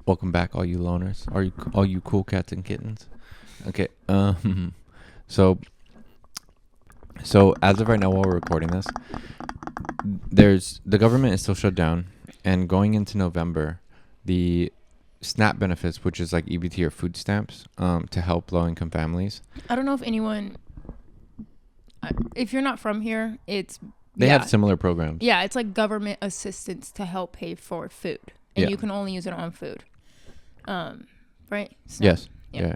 Welcome back, all you loners. All you cool cats and kittens? Okay. So as of right now, while we're recording this, the government is still shut down, and going into November, the SNAP benefits, which is like EBT or food stamps, to help low-income families. I don't know if anyone. If you're not from here, They have similar programs. Yeah, it's like government assistance to help pay for food, and you can only use it on food. Right? Yes. Yeah.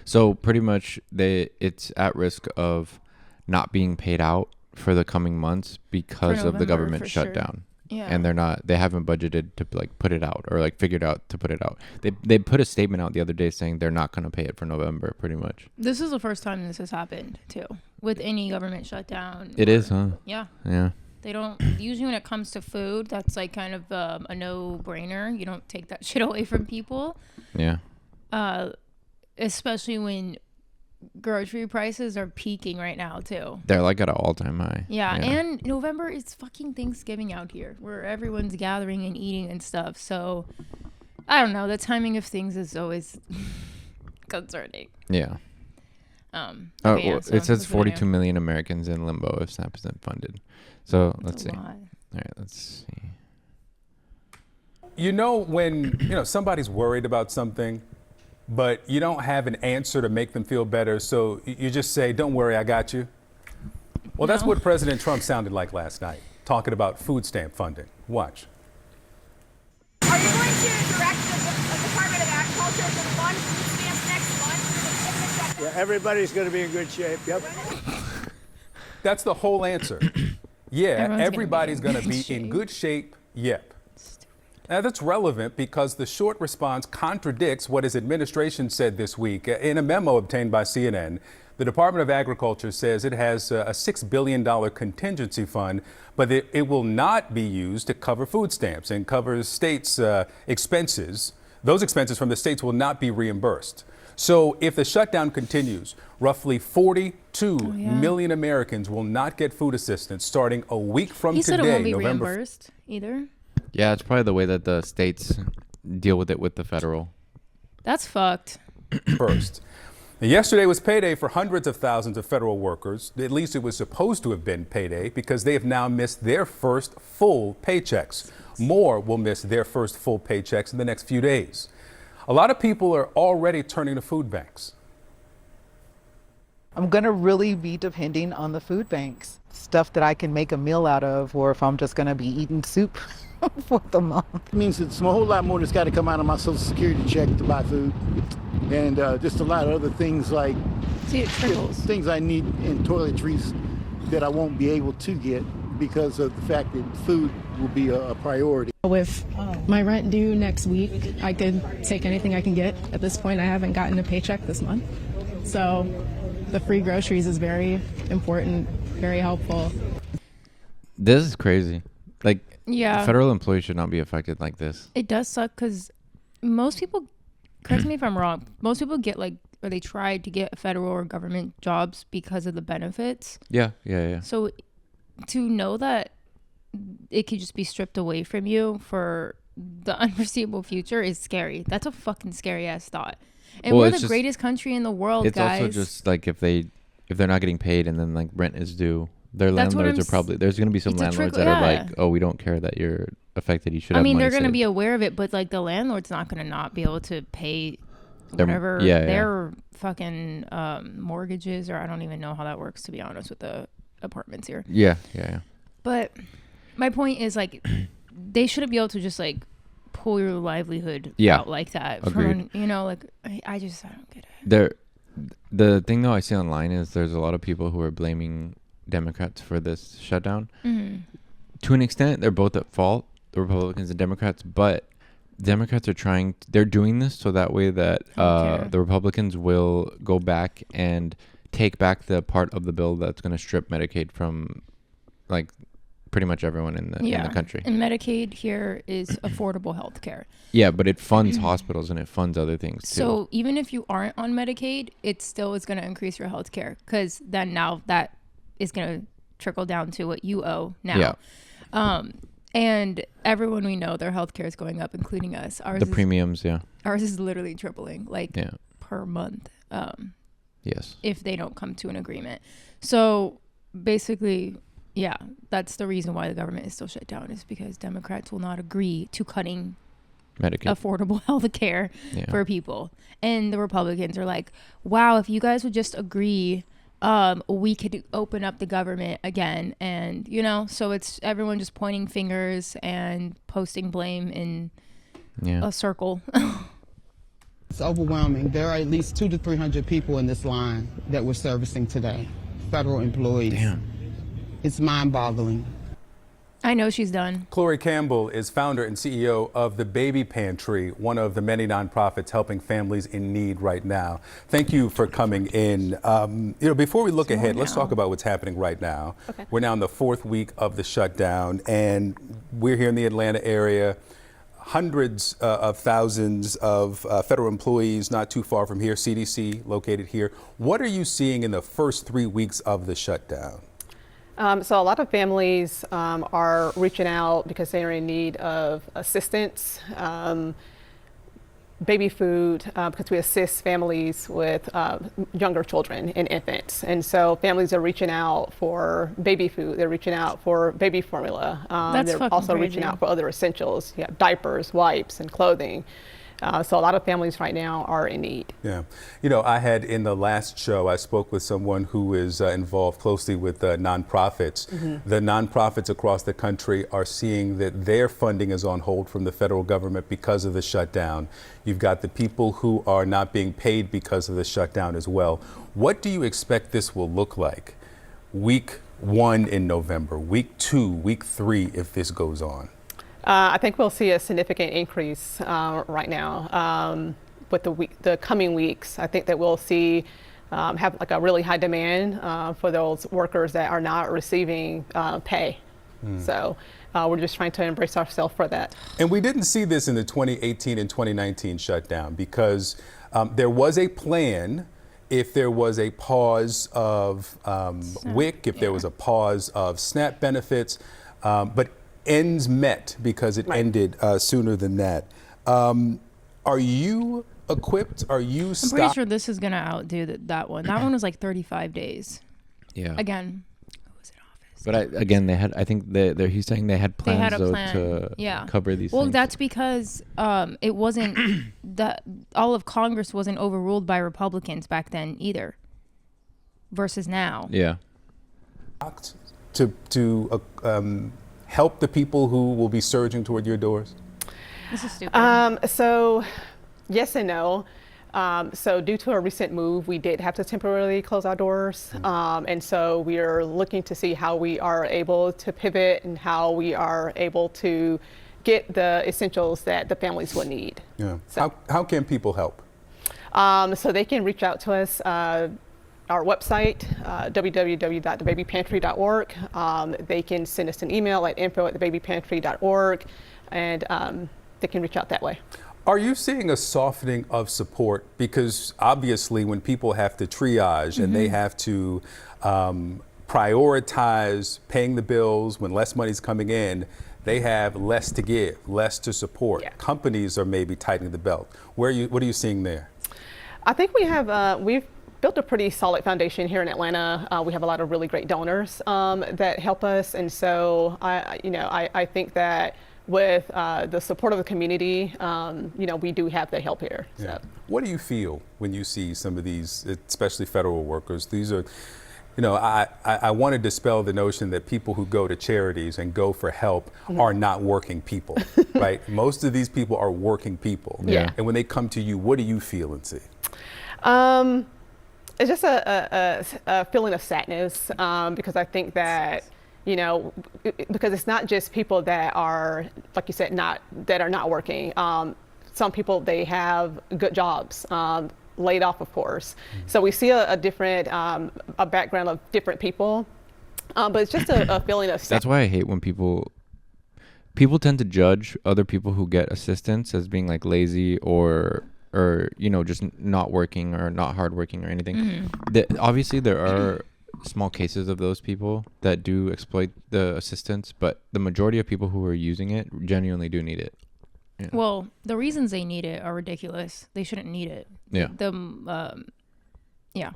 So pretty much it's at risk of not being paid out for the coming months because of the government shutdown. Yeah. And they haven't budgeted to like put it out or like figured out to put it out. They put a statement out the other day saying they're not going to pay it for November pretty much. This is the first time this has happened too with any government shutdown. It is, huh? Yeah. Yeah. They don't usually when it comes to food, that's like kind of a no-brainer. You don't take that shit away from people. Yeah. Especially when grocery prices are peaking right now too. They're like at an all-time high. Yeah, and November is fucking Thanksgiving out here, where everyone's gathering and eating and stuff. So I don't know. The timing of things is always concerning. Yeah. Okay, so it says 42 million Americans in limbo if SNAP isn't funded. So let's see. All right, let's see. You know when somebody's worried about something, but you don't have an answer to make them feel better, so you just say, "Don't worry, I got you." Well, that's what President Trump sounded like last night, talking about food stamp funding. Watch. Are you going to direct the Department of Agriculture to fund food stamps next month? Yeah, everybody's going to be in good shape. Yep. That's the whole answer. Yeah, everybody's going to be in good shape. Yep. Now, that's relevant because the short response contradicts what his administration said this week. In a memo obtained by CNN, the Department of Agriculture says it has a $6 billion contingency fund, but it will not be used to cover food stamps and covers states' expenses. Those expenses from the states will not be reimbursed. So if the shutdown continues, roughly 42 million Americans will not get food assistance starting a week from today. He said it won't be reimbursed either. Yeah, it's probably the way that the states deal with it with the federal. That's fucked. First. Yesterday was payday for hundreds of thousands of federal workers. At least it was supposed to have been payday because they have now missed their first full paychecks. More will miss their first full paychecks in the next few days. A lot of people are already turning to food banks. I'm going to really be depending on the food banks. Stuff that I can make a meal out of, or if I'm just going to be eating soup for the month. It means it's a whole lot more that's got to come out of my Social Security check to buy food. And just a lot of other things like things I need in toiletries that I won't be able to get because of the fact that food will be a priority. With my rent due next week, I could take anything I can get. At this point, I haven't gotten a paycheck this month. So the free groceries is very important, very helpful. This is crazy. Like, yeah, federal employees should not be affected like this. It does suck because most people, correct me if I'm wrong, most people get or they try to get federal or government jobs because of the benefits. Yeah. So to know that it could just be stripped away from you for the unforeseeable future is scary. That's a fucking scary ass thought. And we're the greatest country in the world, guys. It's also just like if they're not getting paid and then like rent is due, their landlords are probably, there's going to be some landlords that are like, oh, we don't care that you're affected. You should have money they're going to saved. be aware of it, but like the landlord's not going to not be able to pay whatever their fucking mortgages, or I don't even know how that works, to be honest, with the apartments here. Yeah. But my point is like they shouldn't be able to just like pull your livelihood out like that. Agreed. From, like I don't get it. The thing though I see online is there's a lot of people who are blaming Democrats for this shutdown. Mm-hmm. To an extent, they're both at fault, the Republicans and Democrats, but Democrats are they're doing this so that way that the Republicans will go back and take back the part of the bill that's going to strip Medicaid from like pretty much everyone in the country. And Medicaid here is affordable health care. Yeah, but it funds hospitals and it funds other things too. So even if you aren't on Medicaid, it still is going to increase your health care because then now that is going to trickle down to what you owe now. Yeah. And everyone we know, their healthcare is going up, including us. The premiums, yeah. Ours is literally tripling, per month. Yes. If they don't come to an agreement. So basically, yeah, that's the reason why the government is still shut down, is because Democrats will not agree to cutting Medicaid, affordable health care for people. And the Republicans are like, wow, if you guys would just agree, we could open up the government again. And, so it's everyone just pointing fingers and posting blame in a circle. It's overwhelming. There are at least 200 to 300 people in this line that we're servicing today, federal employees. Damn. It's mind-boggling. I know she's done. Chloe Campbell is founder and CEO of the Baby Pantry, one of the many nonprofits helping families in need right now. Thank you for coming in. Before we look ahead, let's talk about what's happening right now. Okay. We're now in the 4th week of the shutdown, and we're here in the Atlanta area. Hundreds of thousands of federal employees not too far from here, CDC located here. What are you seeing in the first 3 weeks of the shutdown? So a lot of families are reaching out because they are in need of assistance, baby food, because we assist families with younger children and infants. And so families are reaching out for baby food. They're reaching out for baby formula. They're also reaching out for other essentials, diapers, wipes, and clothing. So a lot of families right now are in need. Yeah. I had in the last show, I spoke with someone who is involved closely with nonprofits. Mm-hmm. The nonprofits across the country are seeing that their funding is on hold from the federal government because of the shutdown. You've got the people who are not being paid because of the shutdown as well. What do you expect this will look like? Week 1 in November, week 2, week 3, if this goes on? I think we'll see a significant increase right now with the coming weeks. I think that we'll see have like a really high demand for those workers that are not receiving pay. So we're just trying to embrace ourselves for that. And we didn't see this in the 2018 and 2019 shutdown because there was a plan. If there was a pause of WIC, if there was a pause of SNAP benefits, but ends met because it ended sooner than that. Are you equipped? Are you I'm pretty sure this is going to outdo that one. That one was like 35 days. Yeah. Again, who was in office? But I think he's saying they had plans to cover these things. Well, that's because it wasn't, all of Congress wasn't overruled by Republicans back then either, versus now. Yeah. To help the people who will be surging toward your doors? This is stupid. So yes and no. So due to a recent move, we did have to temporarily close our doors. And so we are looking to see how we are able to pivot and how we are able to get the essentials that the families will need. Yeah. So, how can people help? So they can reach out to us. Our website, www.thebabypantry.org. They can send us an email at info@thebabypantry.org, and they can reach out that way. Are you seeing a softening of support? Because obviously when people have to triage and they have to prioritize paying the bills when less money's coming in, they have less to give, less to support. Yeah. Companies are maybe tightening the belt. What are you seeing there? I think we've built a pretty solid foundation here in Atlanta. We have a lot of really great donors that help us, and so I think that with the support of the community, we do have the help here. So. Yeah. What do you feel when you see some of these, especially federal workers? These are, I want to dispel the notion that people who go to charities and go for help are not working people, right? Most of these people are working people. Yeah. And when they come to you, what do you feel and see? It's just a feeling of sadness because I think that, because it's not just people that are, like you said, that are not working. Some people, they have good jobs, laid off, of course. So we see a different, a background of different people, but it's just a feeling of sadness. That's why I hate when people tend to judge other people who get assistance as being like lazy or just not working or not hardworking or anything. Obviously there are small cases of those people that do exploit the assistance, but the majority of people who are using it genuinely do need it. Yeah. Well, the reasons they need it are ridiculous. They shouldn't need it. Yeah. Yeah.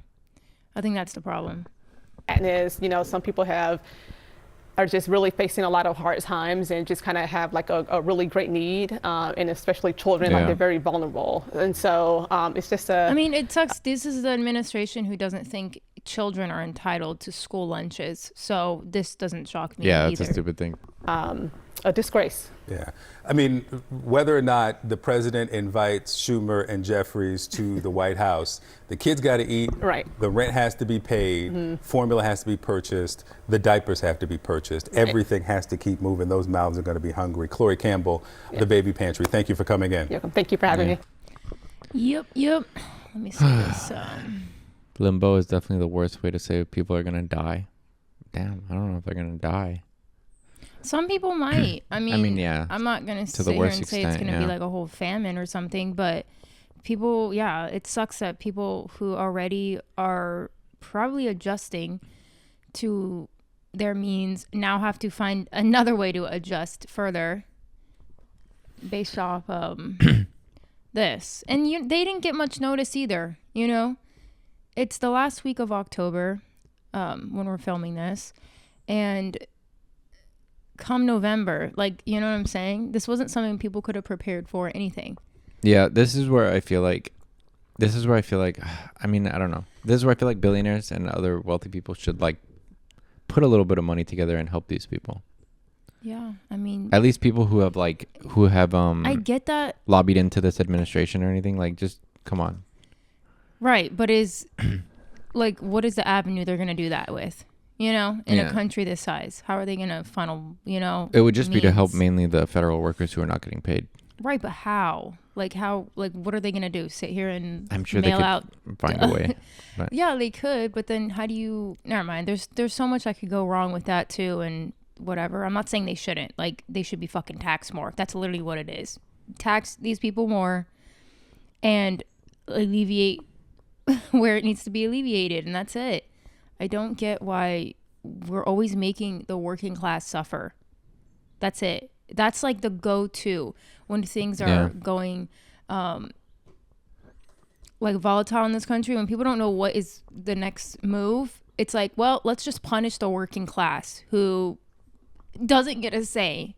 I think that's the problem. And is, some people are just really facing a lot of hard times and just kind of have like a really great need, and especially children, like they're very vulnerable. And so it's just I mean, it sucks. This is the administration who doesn't think children are entitled to school lunches. So this doesn't shock me either. That's a stupid thing. A disgrace. Yeah. I mean, whether or not the president invites Schumer and Jeffries to the White House, the kids got to eat. Right. The rent has to be paid. Formula has to be purchased. The diapers have to be purchased. Everything has to keep moving. Those mouths are going to be hungry. Chloe Campbell, the Baby Pantry, thank you for coming in. You're welcome. Thank you for having me. Yep. Let me see this. Limbo is definitely the worst way to say people are going to die. Damn, I don't know if they're going to die. Some people might. I mean, yeah. I'm not going to sit here and say it's going to be like a whole famine or something, but people, it sucks that people who already are probably adjusting to their means now have to find another way to adjust further based off this. And they didn't get much notice either, It's the last week of October when we're filming this, and come November, you know what I'm saying? This wasn't something people could have prepared for, anything. Yeah, this is where I feel like, I mean, I don't know. This is where I feel like billionaires and other wealthy people should put a little bit of money together and help these people. Yeah, I mean, at least people who have I get that, lobbied into this administration or anything, just come on. Right, but what is the avenue they're going to do that with? In a country this size, how are they going to funnel, It would just be to help mainly the federal workers who are not getting paid. Right, but how? What are they going to do? Sit here and I'm sure mail they could out? Find a way. But. Yeah, they could, but then how do you, never mind. There's so much that could go wrong with that too, and whatever. I'm not saying they shouldn't. They should be fucking taxed more. That's literally what it is. Tax these people more and alleviate where it needs to be alleviated, and that's it. I don't get why we're always making the working class suffer. That's it. That's the go-to when things are going volatile in this country. When people don't know what is the next move, it's well, let's just punish the working class who doesn't get a say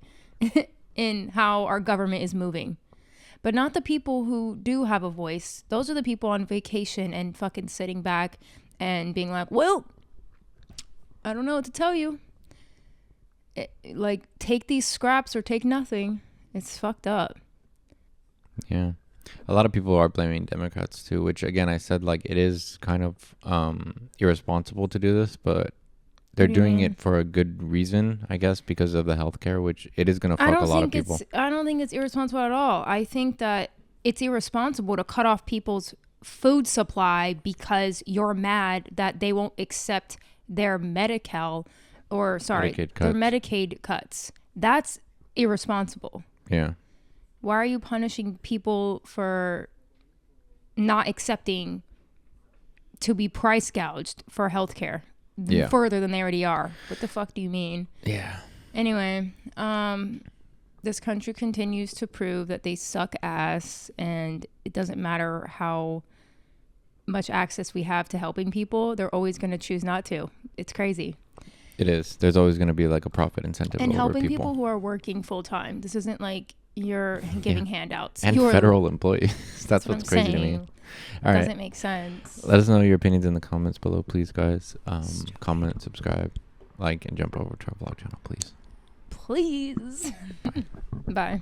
in how our government is moving. But not the people who do have a voice. Those are the people on vacation and fucking sitting back and being well, I don't know what to tell you. Take these scraps or take nothing. It's fucked up. Yeah. A lot of people are blaming Democrats too, which again, I said it is kind of irresponsible to do this, but they're doing it for a good reason, I guess, because of the healthcare, which it is going to fuck a lot of people. I don't think it's irresponsible at all. I think that it's irresponsible to cut off people's food supply because you're mad that they won't accept their Medicaid cuts. That's irresponsible. Yeah. Why are you punishing people for not accepting to be price gouged for healthcare further than they already are? What the fuck do you mean? Yeah. Anyway, this country continues to prove that they suck ass, and it doesn't matter how much access we have to helping people, they're always going to choose not to. It's crazy. It is. There's always going to be a profit incentive and over helping people who are working full time. This isn't you're giving handouts. And federal employees. That's what's crazy to me. All right. Doesn't make sense. Let us know your opinions in the comments below, please, guys. Comment, subscribe, and jump over to our vlog channel, please. Please. Bye.